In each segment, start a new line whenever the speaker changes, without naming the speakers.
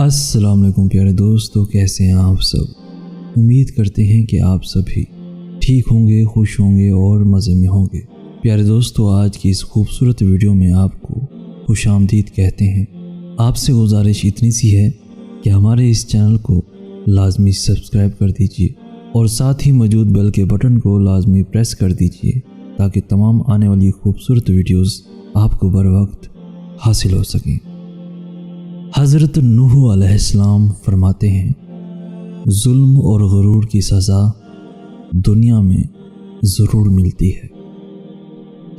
السلام علیکم پیارے دوستو، کیسے ہیں آپ سب؟ امید کرتے ہیں کہ آپ سبھی ٹھیک ہوں گے، خوش ہوں گے اور مزے میں ہوں گے۔ پیارے دوستو، آج کی اس خوبصورت ویڈیو میں آپ کو خوش آمدید کہتے ہیں۔ آپ سے گزارش اتنی سی ہے کہ ہمارے اس چینل کو لازمی سبسکرائب کر دیجئے اور ساتھ ہی موجود بیل کے بٹن کو لازمی پریس کر دیجئے تاکہ تمام آنے والی خوبصورت ویڈیوز آپ کو بر وقت حاصل ہو سکیں۔ حضرت نوح علیہ السلام فرماتے ہیں، ظلم اور غرور کی سزا دنیا میں ضرور ملتی ہے۔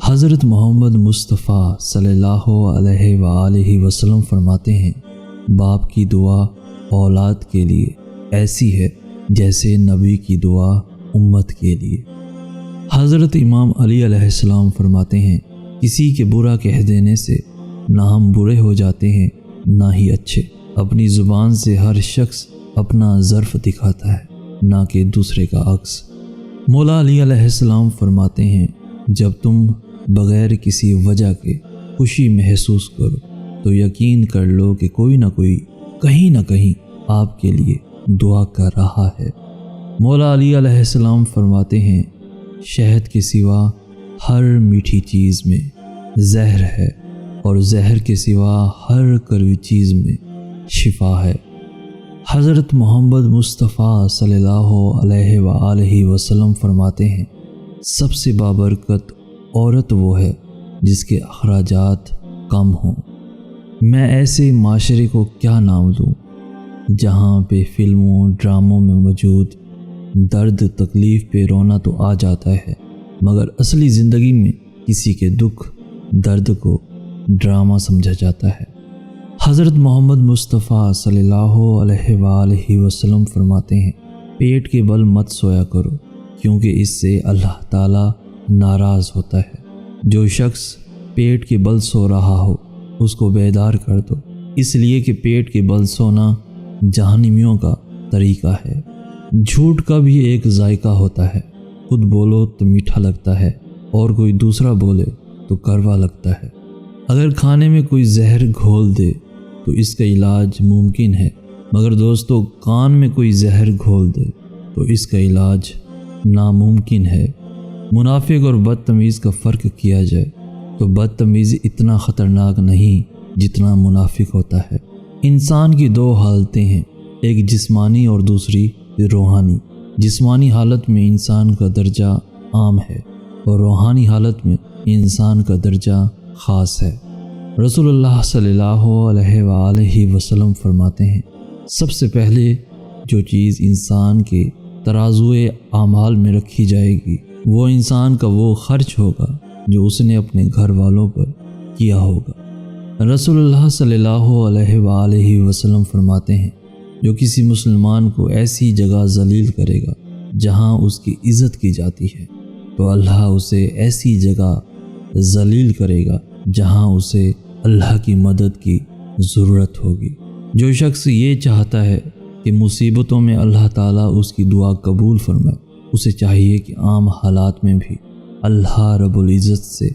حضرت محمد مصطفیٰ صلی اللہ علیہ وآلہ وسلم فرماتے ہیں، باپ کی دعا اولاد کے لیے ایسی ہے جیسے نبی کی دعا امت کے لیے۔ حضرت امام علی علیہ السلام فرماتے ہیں، کسی کے برا کہہ دینے سے نہ ہم برے ہو جاتے ہیں نہ ہی اچھے۔ اپنی زبان سے ہر شخص اپنا ظرف دکھاتا ہے، نہ کہ دوسرے کا عکس۔ مولا علی علیہ السلام فرماتے ہیں، جب تم بغیر کسی وجہ کے خوشی محسوس کرو تو یقین کر لو کہ کوئی نہ کوئی کہیں نہ کہیں آپ کے لیے دعا کر رہا ہے۔ مولا علی علیہ السلام فرماتے ہیں، شہد کے سوا ہر میٹھی چیز میں زہر ہے اور زہر کے سوا ہر کڑوی چیز میں شفا ہے۔ حضرت محمد مصطفیٰ صلی اللہ علیہ وآلہ وسلم فرماتے ہیں، سب سے بابرکت عورت وہ ہے جس کے اخراجات کم ہوں۔ میں ایسے معاشرے کو کیا نام دوں جہاں پہ فلموں ڈراموں میں موجود درد تکلیف پہ رونا تو آ جاتا ہے، مگر اصلی زندگی میں کسی کے دکھ درد کو ڈرامہ سمجھا جاتا ہے۔ حضرت محمد مصطفیٰ صلی اللہ علیہ وآلہ وسلم فرماتے ہیں، پیٹ کے بل مت سویا کرو کیونکہ اس سے اللہ تعالیٰ ناراض ہوتا ہے۔ جو شخص پیٹ کے بل سو رہا ہو اس کو بیدار کر دو، اس لیے کہ پیٹ کے بل سونا جہنمیوں کا طریقہ ہے۔ جھوٹ کا بھی ایک ذائقہ ہوتا ہے، خود بولو تو میٹھا لگتا ہے اور کوئی دوسرا بولے تو کڑوا لگتا ہے۔ اگر کھانے میں کوئی زہر گھول دے تو اس کا علاج ممکن ہے، مگر دوستو کان میں کوئی زہر گھول دے تو اس کا علاج ناممکن ہے۔ منافق اور بدتمیز کا فرق کیا جائے تو بدتمیزی اتنا خطرناک نہیں جتنا منافق ہوتا ہے۔ انسان کی دو حالتیں ہیں، ایک جسمانی اور دوسری روحانی۔ جسمانی حالت میں انسان کا درجہ عام ہے اور روحانی حالت میں انسان کا درجہ خاص ہے۔ رسول اللہ صلی اللہ علیہ وآلہ وسلم فرماتے ہیں، سب سے پہلے جو چیز انسان کے ترازوئے اعمال میں رکھی جائے گی وہ انسان کا وہ خرچ ہوگا جو اس نے اپنے گھر والوں پر کیا ہوگا۔ رسول اللہ صلی اللہ علیہ وآلہ وسلم فرماتے ہیں، جو کسی مسلمان کو ایسی جگہ ذلیل کرے گا جہاں اس کی عزت کی جاتی ہے تو اللہ اسے ایسی جگہ ذلیل کرے گا جہاں اسے اللہ کی مدد کی ضرورت ہوگی۔ جو شخص یہ چاہتا ہے کہ مصیبتوں میں اللہ تعالیٰ اس کی دعا قبول فرمائے، اسے چاہیے کہ عام حالات میں بھی اللہ رب العزت سے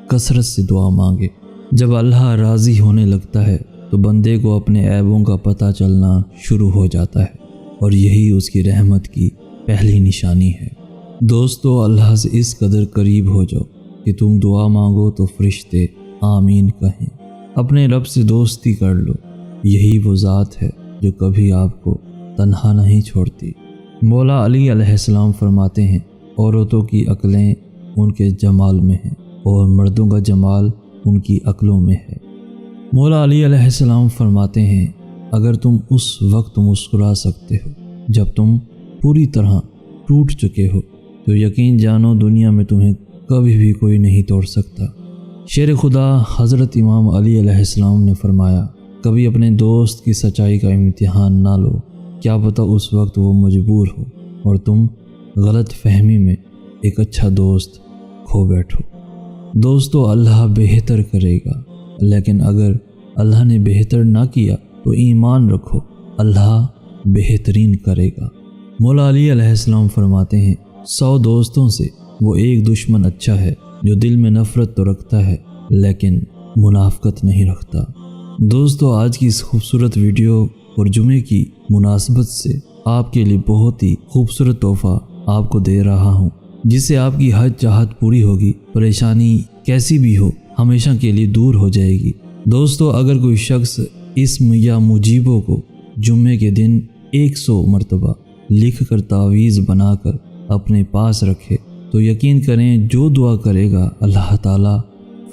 کثرت سے دعا مانگے۔ جب اللہ راضی ہونے لگتا ہے تو بندے کو اپنے عیبوں کا پتہ چلنا شروع ہو جاتا ہے اور یہی اس کی رحمت کی پہلی نشانی ہے۔ دوستو، اللہ سے اس قدر قریب ہو جاؤ کہ تم دعا مانگو تو فرشتے آمین کہیں۔ اپنے رب سے دوستی کر لو، یہی وہ ذات ہے جو کبھی آپ کو تنہا نہیں چھوڑتی۔ مولا علی علیہ السلام فرماتے ہیں، عورتوں کی عقلیں ان کے جمال میں ہیں اور مردوں کا جمال ان کی عقلوں میں ہے۔ مولا علی علیہ السلام فرماتے ہیں، اگر تم اس وقت مسکرا سکتے ہو جب تم پوری طرح ٹوٹ چکے ہو تو یقین جانو دنیا میں تمہیں کبھی بھی کوئی نہیں توڑ سکتا۔ شیر خدا حضرت امام علی علیہ السلام نے فرمایا، کبھی اپنے دوست کی سچائی کا امتحان نہ لو، کیا پتہ اس وقت وہ مجبور ہو اور تم غلط فہمی میں ایک اچھا دوست کھو بیٹھو۔ دوستو، اللہ بہتر کرے گا، لیکن اگر اللہ نے بہتر نہ کیا تو ایمان رکھو، اللہ بہترین کرے گا۔ مولا علی علیہ السلام فرماتے ہیں، 100 دوستوں سے وہ ایک دشمن اچھا ہے جو دل میں نفرت تو رکھتا ہے لیکن منافقت نہیں رکھتا۔ دوستو، آج کی اس خوبصورت ویڈیو اور جمعے کی مناسبت سے آپ کے لیے بہت ہی خوبصورت تحفہ آپ کو دے رہا ہوں، جس سے آپ کی ہر چاہت پوری ہوگی، پریشانی کیسی بھی ہو ہمیشہ کے لیے دور ہو جائے گی۔ دوستو، اگر کوئی شخص اسم یا مجیبوں کو جمعے کے دن 100 مرتبہ لکھ کر تعویذ بنا کر اپنے پاس رکھے تو یقین کریں جو دعا کرے گا اللہ تعالیٰ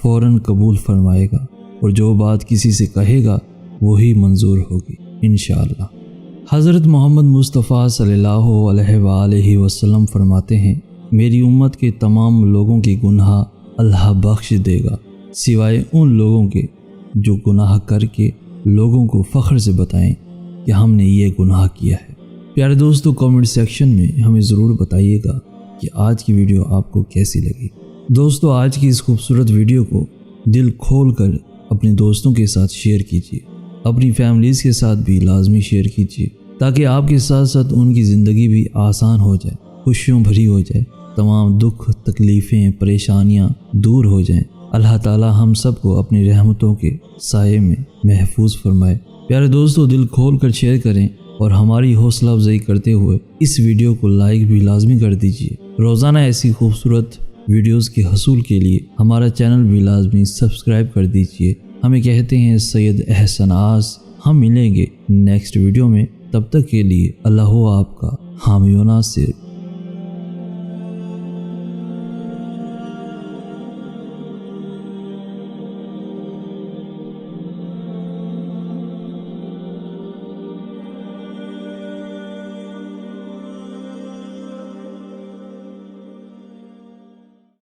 فوراً قبول فرمائے گا، اور جو بات کسی سے کہے گا وہی منظور ہوگی انشاءاللہ۔ حضرت محمد مصطفیٰ صلی اللہ علیہ وآلہ وسلم فرماتے ہیں، میری امت کے تمام لوگوں کی گناہ اللہ بخش دے گا سوائے ان لوگوں کے جو گناہ کر کے لوگوں کو فخر سے بتائیں کہ ہم نے یہ گناہ کیا ہے۔ پیارے دوستو، کامنٹ سیکشن میں ہمیں ضرور بتائیے گا کہ آج کی ویڈیو آپ کو کیسی لگی۔ دوستو، آج کی اس خوبصورت ویڈیو کو دل کھول کر اپنے دوستوں کے ساتھ شیئر کیجیے، اپنی فیملیز کے ساتھ بھی لازمی شیئر کیجیے، تاکہ آپ کے ساتھ ساتھ ان کی زندگی بھی آسان ہو جائے، خوشیوں بھری ہو جائے، تمام دکھ تکلیفیں پریشانیاں دور ہو جائیں۔ اللہ تعالیٰ ہم سب کو اپنی رحمتوں کے سائے میں محفوظ فرمائے۔ پیارے دوستو، دل کھول کر شیئر کریں اور ہماری حوصلہ افزائی کرتے ہوئے اس ویڈیو کو لائک بھی لازمی کر دیجیے۔ روزانہ ایسی خوبصورت ویڈیوز کے حصول کے لیے ہمارا چینل بھی لازمی سبسکرائب کر دیجیے۔ ہمیں کہتے ہیں سید احسن آس۔ ہم ملیں گے نیکسٹ ویڈیو میں، تب تک کے لیے اللہ آپ کا حامی و ناصر۔